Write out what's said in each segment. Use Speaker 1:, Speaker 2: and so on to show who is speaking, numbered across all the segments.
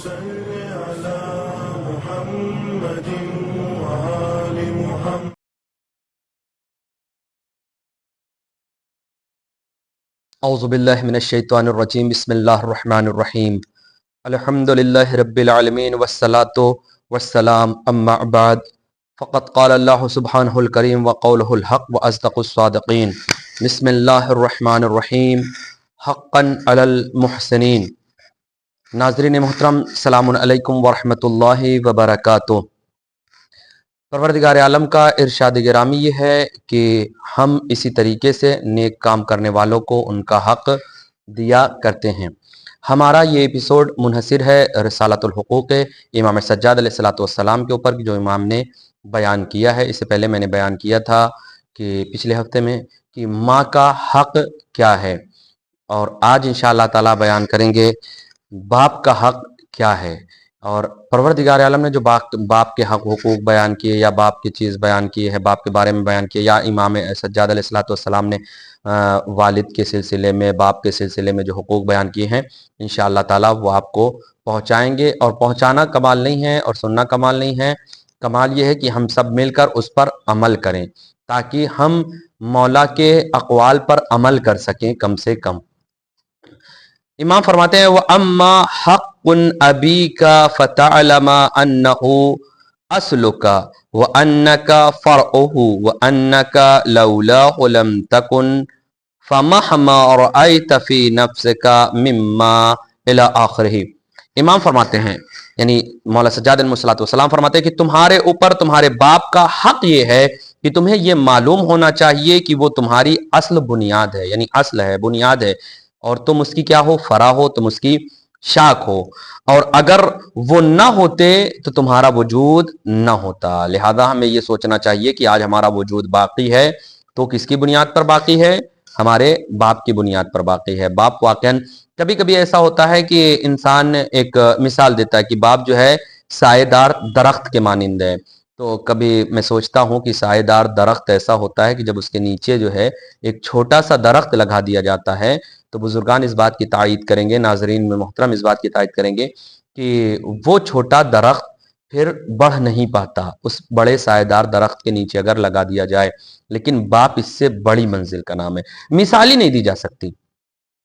Speaker 1: صل على محمد وآل محمد.
Speaker 2: اعوذ باللہ من الشیطان الرجیم. بسم اللہ الرحمن الرحیم. الحمد للہ رب العالمین والصلاة والسلام. اما بعد فقد قال اللہ سبحانہ الکریم وقولہ الحق واصدق الصادقین. بسم اللہ الرحمن الرحیم. حقا علی المحسنین. ناظرین محترم، السلام علیکم ورحمۃ اللہ وبرکاتہ. پروردگار عالم کا ارشاد گرامی یہ ہے کہ ہم اسی طریقے سے نیک کام کرنے والوں کو ان کا حق دیا کرتے ہیں. ہمارا یہ ایپیسوڈ منحصر ہے رسالۃ الحقوق امام سجاد علیہ الصلوۃ والسلام کے اوپر، جو امام نے بیان کیا ہے. اس سے پہلے میں نے بیان کیا تھا کہ پچھلے ہفتے میں کہ ماں کا حق کیا ہے، اور آج انشاءاللہ تعالی بیان کریں گے باپ کا حق کیا ہے. اور پروردگار عالم نے جو باپ کے حق حقوق بیان کیے، یا باپ کی چیز بیان کی ہے، باپ کے بارے میں بیان کیے، یا امام سجاد علیہ الصلوۃ والسلام نے والد کے سلسلے میں، باپ کے سلسلے میں جو حقوق بیان کیے ہیں، انشاءاللہ تعالی وہ آپ کو پہنچائیں گے. اور پہنچانا کمال نہیں ہے اور سننا کمال نہیں ہے. کمال یہ ہے کہ ہم سب مل کر اس پر عمل کریں، تاکہ ہم مولا کے اقوال پر عمل کر سکیں کم سے کم. امام فرماتے ہیں وَأَمَّا حَقٌّ أَبِيكَ فَتَعْلَمَ أَنَّهُ أَصْلُكَ وَأَنَّكَ فَرْعُهُ وَأَنَّكَ لَوْلَاهُ لَمْ تَكُنْ فَمَهْمَا رَأَيْتَ فِي نَفْسِكَ مِمَّا إِلَى آخِرِهِ. امام فرماتے ہیں، یعنی مولا سجاد علیہ السلام فرماتے ہیں کہ تمہارے اوپر تمہارے باپ کا حق یہ ہے کہ تمہیں یہ معلوم ہونا چاہیے کہ وہ تمہاری اصل بنیاد ہے، یعنی اصل ہے، بنیاد ہے، اور تم اس کی کیا ہو؟ فرع ہو، تم اس کی شاخ ہو. اور اگر وہ نہ ہوتے تو تمہارا وجود نہ ہوتا. لہذا ہمیں یہ سوچنا چاہیے کہ آج ہمارا وجود باقی ہے تو کس کی بنیاد پر باقی ہے؟ ہمارے باپ کی بنیاد پر باقی ہے. باپ واقعاً کبھی کبھی ایسا ہوتا ہے کہ انسان ایک مثال دیتا ہے کہ باپ جو ہے سائے دار درخت کے مانند ہے. تو کبھی میں سوچتا ہوں کہ سائے دار درخت ایسا ہوتا ہے کہ جب اس کے نیچے جو ہے ایک چھوٹا سا درخت لگا دیا جاتا ہے تو بزرگان اس بات کی تائید کریں گے، ناظرین میں محترم اس بات کی تائید کریں گے کہ وہ چھوٹا درخت پھر بڑھ نہیں پاتا اس بڑے سائے دار درخت کے نیچے اگر لگا دیا جائے. لیکن باپ اس سے بڑی منزل کا نام ہے. مثال ہی نہیں دی جا سکتی،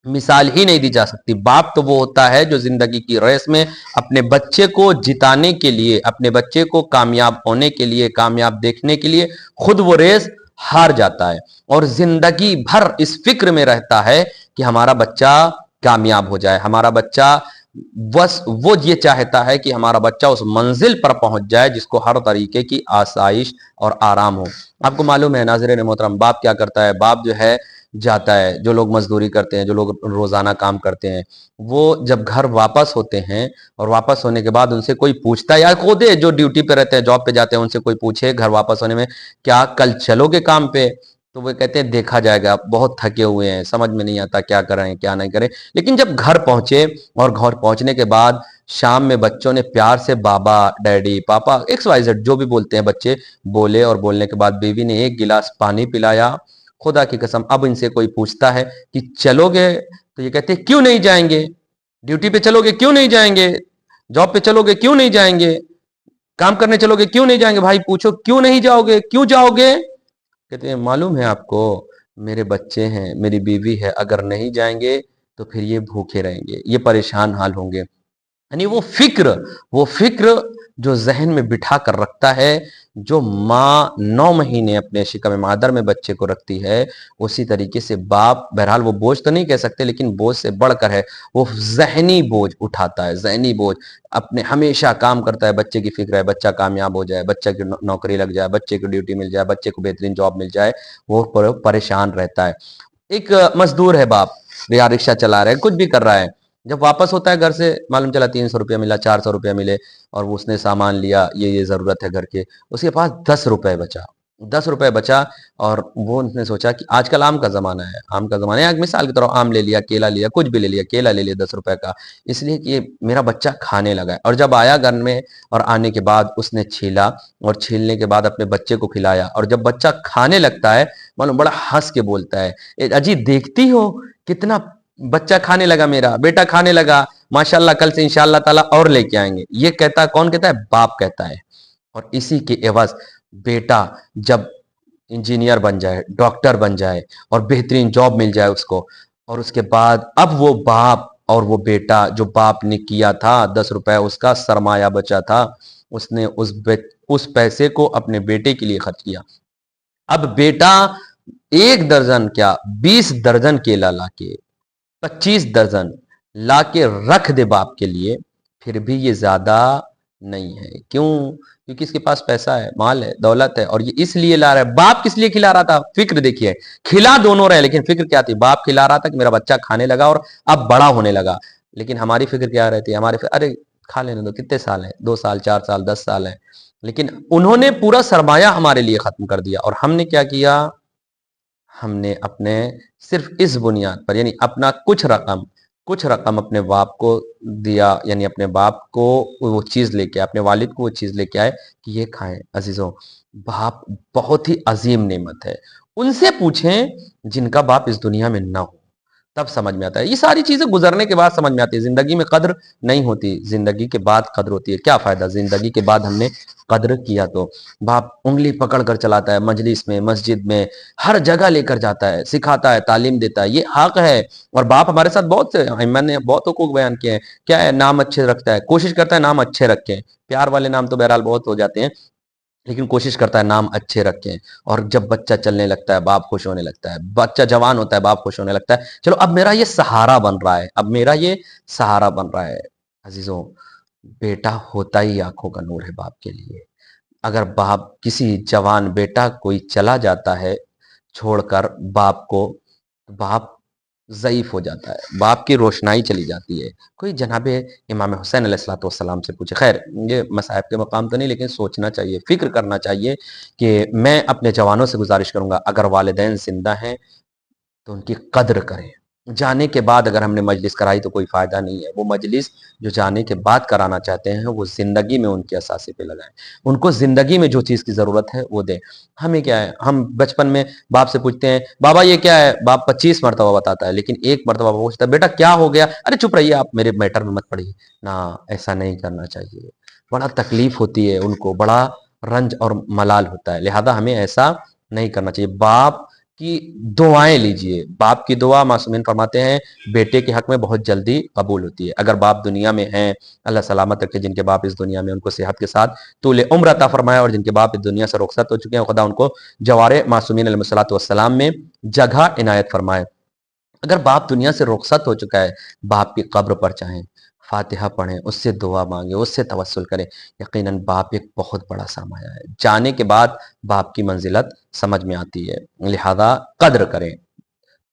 Speaker 2: مثال ہی نہیں دی جا سکتی. باپ تو وہ ہوتا ہے جو زندگی کی ریس میں اپنے بچے کو جتانے کے لیے، اپنے بچے کو کامیاب ہونے کے لیے، کامیاب دیکھنے کے لیے خود وہ ریس ہار جاتا ہے، اور زندگی بھر اس فکر میں رہتا ہے کہ ہمارا بچہ کامیاب ہو جائے. ہمارا بچہ بس وہ یہ چاہتا ہے کہ ہمارا بچہ اس منزل پر پہنچ جائے جس کو ہر طریقے کی آسائش اور آرام ہو. آپ کو معلوم ہے ناظرین محترم، باپ کیا کرتا ہے؟ باپ جو ہے جاتا ہے، جو لوگ مزدوری کرتے ہیں، جو لوگ روزانہ کام کرتے ہیں، وہ جب گھر واپس ہوتے ہیں اور واپس ہونے کے بعد ان سے کوئی پوچھتا ہے، یا خود جو ڈیوٹی پہ رہتے ہیں، جاب پہ جاتے ہیں، ان سے کوئی پوچھے گھر واپس ہونے میں کیا کل چلو گے کام پہ؟ تو وہ کہتے ہیں دیکھا جائے گا، بہت تھکے ہوئے ہیں، سمجھ میں نہیں آتا کیا کریں کیا نہیں کریں. لیکن جب گھر پہنچے اور گھر پہنچنے کے بعد شام میں بچوں نے پیار سے بابا، ڈیڈی، پاپا، ایکس وائی زیڈ جو بھی بولتے ہیں بچے بولے، اور بولنے کے بعد بیوی نے ایک گلاس پانی پلایا، خدا کی قسم اب ان سے کوئی پوچھتا ہے کہ چلو گے؟ تو یہ کہتے ہیں کیوں نہیں جائیں گے؟ ڈیوٹی پہ چلو گے کیوں نہیں جائیں گے؟ جاب پہ چلو گے کیوں نہیں جائیں گے؟ کام کرنے چلو گے کیوں نہیں جائیں گے؟ بھائی پوچھو کیوں نہیں جاؤ گے؟ کیوں جاؤ گے؟ کہتے ہیں معلوم ہے آپ کو میرے بچے ہیں، میری بیوی ہے، اگر نہیں جائیں گے تو پھر یہ بھوکے رہیں گے، یہ پریشان حال ہوں گے. یعنی وہ فکر جو ذہن میں بٹھا کر رکھتا ہے، جو ماں 9 مہینے اپنے شکم مادر میں بچے کو رکھتی ہے، اسی طریقے سے باپ، بہرحال وہ بوجھ تو نہیں کہہ سکتے لیکن بوجھ سے بڑھ کر ہے، وہ ذہنی بوجھ اٹھاتا ہے. ذہنی بوجھ اپنے ہمیشہ کام کرتا ہے، بچے کی فکر ہے، بچہ کامیاب ہو جائے، بچہ کی نوکری لگ جائے، بچے کو ڈیوٹی مل جائے، بچے کو بہترین جاب مل جائے، وہ پریشان رہتا ہے. ایک مزدور ہے باپ، یا رکشہ چلا رہا ہے، کچھ بھی کر رہا ہے، جب واپس ہوتا ہے گھر سے معلوم چلا 300 روپیہ ملا، 400 روپیہ ملے، اور اس نے سامان لیا، یہ ضرورت ہے گھر کے، اس کے پاس 10 روپے بچا، 10 روپے بچا، اور وہ نے سوچا کہ آج کل آم کا زمانہ ہے، آم کا زمانہ ہے، ایک مثال کی طرح آم لے لیا، کیلا لے لیا، کچھ بھی لے لیا، کیلا لے لیا 10 روپے کا، اس لیے کہ میرا بچہ کھانے لگا ہے. اور جب آیا گھر میں اور آنے کے بعد اس نے چھیلا، اور چھیلنے کے بعد اپنے بچے کو کھلایا، اور جب بچہ کھانے لگتا ہے معلوم بڑا ہنس کے بولتا ہے، اجی دیکھتی ہو کتنا بچہ کھانے لگا، میرا بیٹا کھانے لگا، ماشاءاللہ کل سے انشاءاللہ تعالیٰ اور لے کے آئیں گے. یہ کہتا ہے کون کہتا ہے؟ باپ کہتا ہے. اور اسی کے عوض بیٹا جب انجینئر بن جائے، ڈاکٹر بن جائے اور بہترین جاب مل جائے اس کو، اور اس کے بعد اب وہ باپ اور وہ بیٹا جو باپ نے کیا تھا 10 روپے اس کا سرمایہ بچا تھا، اس نے اس پیسے کو اپنے بیٹے کے لیے خرچ کیا. اب بیٹا 1 درجن کیا 20 درجن کیلا لا کے 25 درجن لا کے رکھ دے باپ کے لیے، پھر بھی یہ زیادہ نہیں ہے. کیوں؟ کیونکہ اس کے پاس پیسہ ہے، مال ہے، دولت ہے، اور یہ اس لیے لا رہا ہے. باپ کس لیے کھلا رہا تھا؟ فکر دیکھیے، کھلا دونوں رہے لیکن فکر کیا تھی؟ باپ کھلا رہا تھا کہ میرا بچہ کھانے لگا اور اب بڑا ہونے لگا. لیکن ہماری فکر کیا رہتی ہے؟ ہماری فکر ارے کھا لینے دو، کتنے سال ہیں؟ 2 سال 4 سال 10 سال ہیں. لیکن انہوں نے پورا سرمایہ ہمارے لیے ختم کر دیا. اور ہم نے کیا کیا؟ ہم نے اپنے صرف اس بنیاد پر، یعنی اپنا کچھ رقم اپنے باپ کو دیا، یعنی اپنے باپ کو وہ چیز لے کے، اپنے والد کو وہ چیز لے کے آئے کہ یہ کھائیں. عزیزوں، باپ بہت ہی عظیم نعمت ہے. ان سے پوچھیں جن کا باپ اس دنیا میں نہ ہو، تب سمجھ میں آتا ہے. یہ ساری چیزیں گزرنے کے بعد سمجھ میں آتی ہے. زندگی میں قدر نہیں ہوتی، زندگی کے بعد قدر ہوتی ہے. کیا فائدہ زندگی کے بعد ہم نے قدر کیا تو؟ باپ انگلی پکڑ کر چلاتا ہے، مجلس میں، مسجد میں، ہر جگہ لے کر جاتا ہے، سکھاتا ہے، تعلیم دیتا ہے. یہ حق ہے. اور باپ ہمارے ساتھ بہت سے ائمہ نے بہت حقوق بیان کیے ہیں. کیا ہے؟ نام اچھے رکھتا ہے، کوشش کرتا ہے نام اچھے رکھیں. پیار والے نام تو بہرحال بہت ہو جاتے ہیں، لیکن کوشش کرتا ہے نام اچھے رکھیں. اور جب بچہ چلنے لگتا ہے باپ خوش ہونے لگتا ہے، بچہ جوان ہوتا ہے باپ خوش ہونے لگتا ہے. چلو اب میرا یہ سہارا بن رہا ہے. عزیزوں، بیٹا ہوتا ہی آنکھوں کا نور ہے باپ کے لیے. اگر باپ کسی جوان بیٹا کوئی چلا جاتا ہے چھوڑ کر باپ کو، باپ ضعیف ہو جاتا ہے، باپ کی روشنائی چلی جاتی ہے. کوئی جناب امام حسین علیہ الصلوۃ والسلام سے پوچھے. خیر یہ مصائب کے مقام تو نہیں، لیکن سوچنا چاہیے، فکر کرنا چاہیے کہ میں اپنے جوانوں سے گزارش کروں گا اگر والدین زندہ ہیں تو ان کی قدر کریں. جانے کے بعد اگر ہم نے مجلس کرائی تو کوئی فائدہ نہیں ہے. وہ مجلس جو جانے کے بعد کرانا چاہتے ہیں وہ زندگی میں ان کے اثاثے پہ لگائیں، ان کو زندگی میں جو چیز کی ضرورت ہے وہ دیں. ہمیں کیا ہے؟ ہم بچپن میں باپ سے پوچھتے ہیں بابا یہ کیا ہے؟ باپ 25 مرتبہ بتاتا ہے، لیکن ایک مرتبہ پوچھتا ہے بیٹا کیا ہو گیا؟ ارے چپ رہیے آپ، میرے میٹر میں مت پڑیے نا. ایسا نہیں کرنا چاہیے. بڑا تکلیف ہوتی ہے ان کو، بڑا رنج اور ملال ہوتا ہے. لہذا ہمیں ایسا نہیں کرنا چاہیے. باپ کی دعائیں لیجئے. باپ کی دعا معصومین فرماتے ہیں بیٹے کے حق میں بہت جلدی قبول ہوتی ہے. اگر باپ دنیا میں ہیں، اللہ سلامت رکھے. جن کے باپ اس دنیا میں، ان کو صحت کے ساتھ طول عمر عطا فرمائے، اور جن کے باپ اس دنیا سے رخصت ہو چکے ہیں خدا ان کو جوار معصومین علیہ الصلوۃ والسلام میں جگہ عنایت فرمائے. اگر باپ دنیا سے رخصت ہو چکا ہے، باپ کی قبر پر چاہیں فاتحہ پڑھیں، اس سے دعا مانگیں، اس سے توسل کریں. یقیناً باپ ایک بہت بڑا سرمایہ ہے. جانے کے بعد باپ کی منزلت سمجھ میں آتی ہے، لہذا قدر کریں.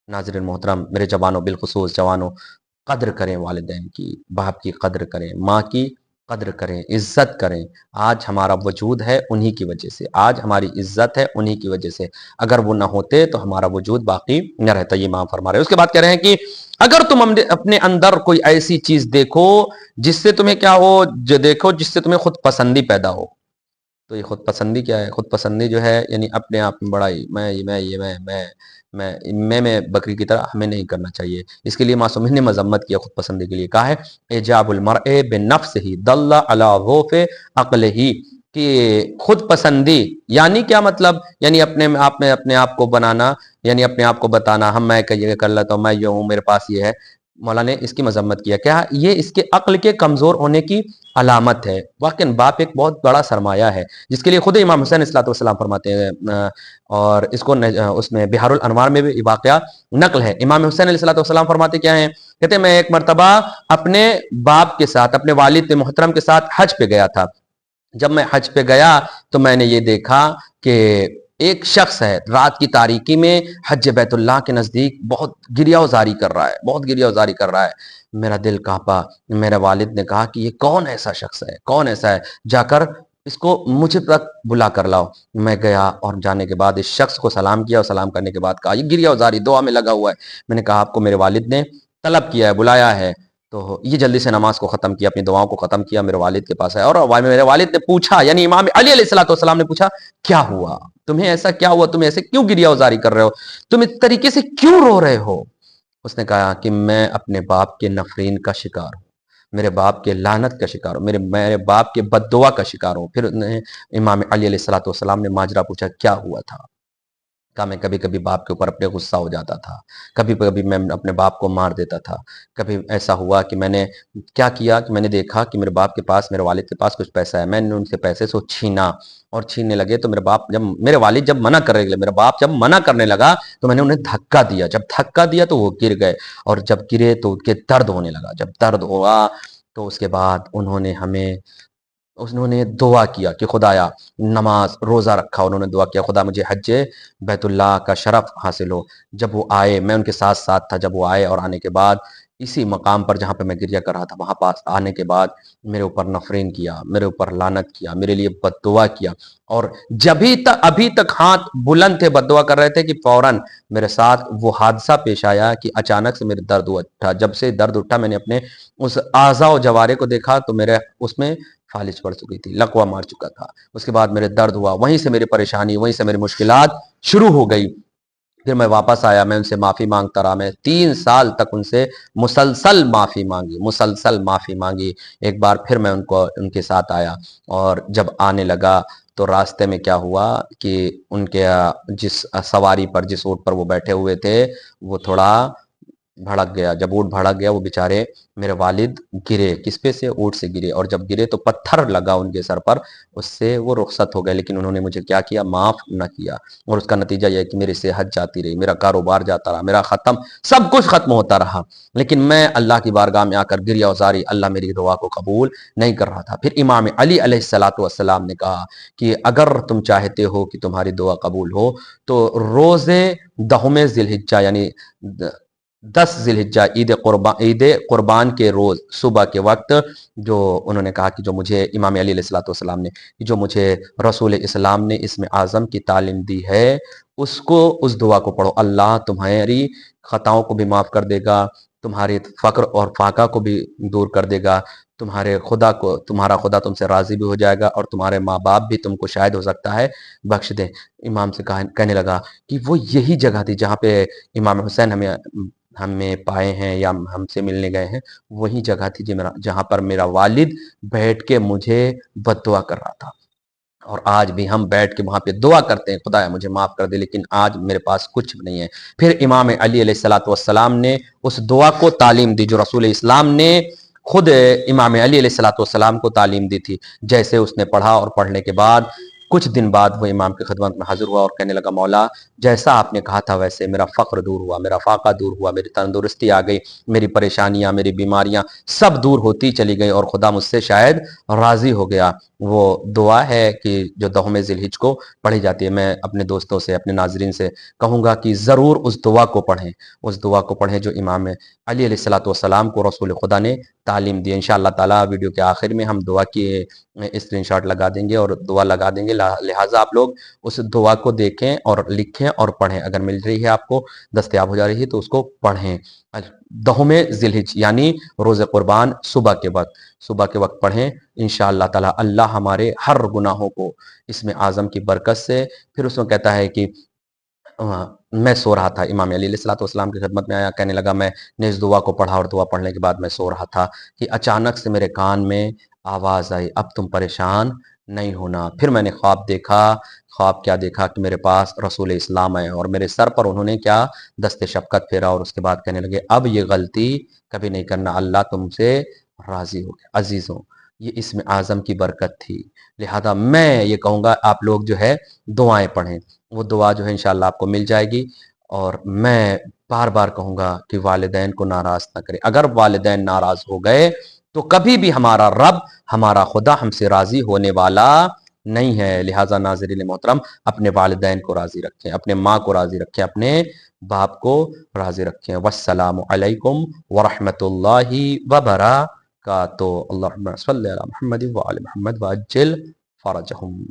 Speaker 2: ناظرین محترم، میرے جوانوں، بالخصوص جوانوں، قدر کریں والدین کی، باپ کی قدر کریں، ماں کی قدر کریں، عزت کریں. آج ہمارا وجود ہے انہی کی وجہ سے، آج ہماری عزت ہے انہی کی وجہ سے. اگر وہ نہ ہوتے تو ہمارا وجود باقی نہ رہتا. یہ امام فرما رہے ہیں. اس کے بعد کہہ رہے ہیں کہ اگر تم اپنے اندر کوئی ایسی چیز دیکھو جس سے تمہیں کیا ہو، جو دیکھو جس سے تمہیں خود پسندی پیدا ہو. تو یہ خود پسندی کیا ہے؟ خود پسندی جو ہے یعنی اپنے آپ میں بڑائی، میں بکری کی طرح ہمیں نہیں کرنا چاہیے. اس کے لیے معصومین نے مذمت کیا خود پسندی کے لیے. کہا ہے اعجاب المرء بنفسہ دل علی ضعف عقلہ، کہ خود پسندی یعنی کیا مطلب؟ یعنی اپنے آپ کو بنانا، یعنی اپنے آپ کو بتانا ہم میں یہ کر لیتا ہوں، میں یہ ہوں، میرے پاس یہ ہے. مولا نے اس کی مذمت کیا. کیا یہ اس کے عقل کے کمزور ہونے کی علامت ہے؟ واقعاً باپ ایک بہت بڑا سرمایہ ہے، جس کے لیے خود امام حسین علیہ السلام فرماتے ہیں. اور اس کو اس میں بہار الانوار میں بھی واقعہ نقل ہے. امام حسین علیہ السلام فرماتے کیا ہیں؟ کہتے ہیں میں ایک مرتبہ اپنے باپ کے ساتھ، اپنے والد محترم کے ساتھ حج پہ گیا تھا. جب میں حج پہ گیا تو میں نے یہ دیکھا کہ ایک شخص ہے رات کی تاریکی میں حج بیت اللہ کے نزدیک بہت گریہ وزاری کر رہا ہے. میرا دل کانپا. میرے والد نے کہا کہ یہ کون ایسا شخص ہے، کون ایسا ہے، جا کر اس کو مجھے تک بلا کر لاؤ. میں گیا اور جانے کے بعد اس شخص کو سلام کیا، اور سلام کرنے کے بعد کہا یہ گریہ وزاری دعا میں لگا ہوا ہے. میں نے کہا آپ کو میرے والد نے طلب کیا ہے، بلایا ہے. تو یہ جلدی سے نماز کو ختم کیا، اپنی دعاؤں کو ختم کیا، میرے والد کے پاس ہے. اور میرے والد نے پوچھا، یعنی امام علی علیہ السلام نے پوچھا کیا ہوا؟ تمہیں ایسا کیا ہوا؟ تم ایسے کیوں گریہ وزاری کر رہے ہو؟ تم اس طریقے سے کیوں رو رہے ہو؟ اس نے کہا کہ میں اپنے باپ کے نفرین کا شکار ہوں. میرے باپ کے لعنت کا شکار ہوں، میرے باپ کے بد دعا کا شکار ہوں۔ پھر امام علی علیہ السلام نے ماجرا پوچھا کیا ہوا تھا؟ کہا میں کبھی کبھی باپ کے اوپر اپنے غصہ ہو جاتا تھا، کبھی کبھی میں اپنے باپ کو مار دیتا تھا، کبھی ایسا ہوا کہ میں نے کیا کیا کہ میں نے دیکھا کہ میرے باپ کے پاس، میرے والد کے پاس کچھ پیسہ ہے، میں نے ان سے پیسے سے چھینا، اور چھیننے لگے تو میرے والد جب منع کرنے لگے، میرا باپ جب منع کرنے لگا تو میں نے انہیں دھکا دیا، جب دھکا دیا تو وہ گر گئے، اور جب گرے تو ان کے درد ہونے لگا، جب درد ہوا تو اس کے بعد انہوں نے دعا کیا کہ خدایا، نماز روزہ رکھا، انہوں نے دعا کیا خدا مجھے حج بیت اللہ کا شرف حاصل ہو۔ جب وہ آئے، میں ان کے ساتھ ساتھ تھا، جب وہ آئے اور آنے کے بعد اسی مقام پر جہاں پہ میں گریا کر رہا تھا، وہاں پاس آنے کے بعد میرے اوپر نفرین کیا، میرے اوپر لعنت کیا، میرے لیے بد دعا کیا، اور ابھی تک ہاتھ بلند تھے بد دعا کر رہے تھے کہ فوراً میرے ساتھ وہ حادثہ پیش آیا کہ اچانک سے میرے درد اٹھا، جب سے درد اٹھا میں نے اپنے اس اعضاء و جوارے کو دیکھا تو میرے اس میں فالج پڑ چکی تھی، لقوہ مار چکا تھا، اس کے بعد میرے درد ہوا، وہیں سے میری پریشانی، وہیں سے میری مشکلات شروع ہو گئی۔ پھر میں واپس آیا، میں ان سے معافی مانگتا رہا، میں 3 سال تک ان سے مسلسل معافی مانگی۔ ایک بار پھر میں ان کے ساتھ آیا، اور جب آنے لگا تو راستے میں کیا ہوا کہ ان کے جس سواری پر، جس اونٹ پر وہ بیٹھے ہوئے تھے، وہ تھوڑا بھڑک گیا، جب اونٹ بھڑک گیا وہ بیچارے میرے والد گرے، کس پہ سے؟ اونٹ سے گرے، اور جب گرے تو پتھر لگا ان کے سر پر، اس سے وہ رخصت ہو گئے، لیکن انہوں نے مجھے کیا کیا؟ معاف نہ کیا، اور اس کا نتیجہ یہ ہے کہ میری صحت جاتی رہی، میرا کاروبار جاتا رہا، میرا سب کچھ ختم ہوتا رہا، لیکن میں اللہ کی بارگاہ میں آ کر گریا ازاری، اللہ میری دعا کو قبول نہیں کر رہا تھا۔ پھر امام علی علیہ السلام نے کہا کہ اگر تم چاہتے ہو کہ تمہاری دعا قبول ہو تو روز 10 ذی الحجہ یعنی 10 ذی الحجہ عید قربان کے روز صبح کے وقت، جو انہوں نے کہا کہ جو مجھے امام علی علیہ السلام نے جو مجھے رسول اسلام نے اسم اعظم کی تعلیم دی ہے، اس دعا کو پڑھو، اللہ تمہاری خطاؤں کو بھی معاف کر دے گا، تمہاری فقر اور فاقہ کو بھی دور کر دے گا، تمہارا خدا تم سے راضی بھی ہو جائے گا، اور تمہارے ماں باپ بھی تم کو شاید ہو سکتا ہے بخش دیں۔ امام سے کہنے لگا کہ وہ یہی جگہ تھی جہاں پہ امام حسین ہمیں پائے ہیں یا ہم سے ملنے گئے ہیں، وہی جگہ تھی جہاں پر میرا والد بیٹھ کے مجھے بد دعا کر رہا تھا، اور آج بھی ہم بیٹھ کے وہاں پہ دعا کرتے ہیں خدایا مجھے معاف کر دے، لیکن آج میرے پاس کچھ نہیں ہے۔ پھر امام علی علیہ السلام نے اس دعا کو تعلیم دی جو رسول اسلام نے خود امام علی علیہ السلام کو تعلیم دی تھی، جیسے اس نے پڑھا، اور پڑھنے کے بعد کچھ دن بعد وہ امام کی خدمت میں حاضر ہوا اور کہنے لگا مولا جیسا آپ نے کہا تھا ویسے میرا فقر دور ہوا، میرا فاقہ دور ہوا، میری تندرستی آ گئی، میری پریشانیاں، میری بیماریاں سب دور ہوتی چلی گئی، اور خدا مجھ سے شاید راضی ہو گیا۔ وہ دعا ہے کہ جو 10 ذی الحجہ کو پڑھی جاتی ہے، میں اپنے دوستوں سے، اپنے ناظرین سے کہوں گا کہ ضرور اس دعا کو پڑھیں جو امام علی علیہ السلام کو رسول خدا نے تعلیم دی۔ انشاءاللہ تعالی ویڈیو کے آخر میں ہم دعا کی اسکرین شاٹ لگا دیں گے اور دعا لگا دیں گے، لہٰذا آپ لوگ اس دعا کو دیکھیں اور لکھیں اور پڑھیں، اگر مل رہی ہے آپ کو، دستیاب ہو جا رہی ہے تو اس کو پڑھیں۔ 10 ذی الحجہ یعنی روز قربان صبح کے وقت پڑھیں، انشاءاللہ تعالی اللہ ہمارے ہر گناہوں کو اسم اعظم کی برکت سے۔ پھر اس میں کہتا ہے کہ میں سو رہا تھا، امام علی علیہ السلام کی خدمت میں آیا، کہنے لگا میں نے اس دعا کو پڑھا، اور دعا پڑھنے کے بعد میں سو رہا تھا کہ اچانک سے میرے کان میں آواز آئی اب تم پریشان نہیں ہونا۔ پھر میں نے خواب کیا دیکھا کہ میرے پاس رسول اسلام آئے، اور میرے سر پر انہوں نے کیا دست شفقت پھیرا، اور اس کے بعد کہنے لگے اب یہ غلطی کبھی نہیں کرنا، اللہ تم سے راضی ہو گیا۔ عزیزوں، یہ اسم اعظم کی برکت تھی، لہذا میں یہ کہوں گا آپ لوگ جو ہے دعائیں پڑھیں، وہ دعا جو ہے انشاءاللہ آپ کو مل جائے گی۔ اور میں بار بار کہوں گا کہ والدین کو ناراض نہ کریں، اگر والدین ناراض ہو گئے تو کبھی بھی ہمارا رب، ہمارا خدا ہم سے راضی ہونے والا نہیں ہے۔ لہٰذا ناظرین محترم اپنے والدین کو راضی رکھیں، اپنے ماں کو راضی رکھیں، اپنے باپ کو راضی رکھیں۔ والسلام علیکم ورحمۃ اللہ وبرکاتہ۔ اللہم صلی علی محمد وعلی محمد وعجل فرجہم۔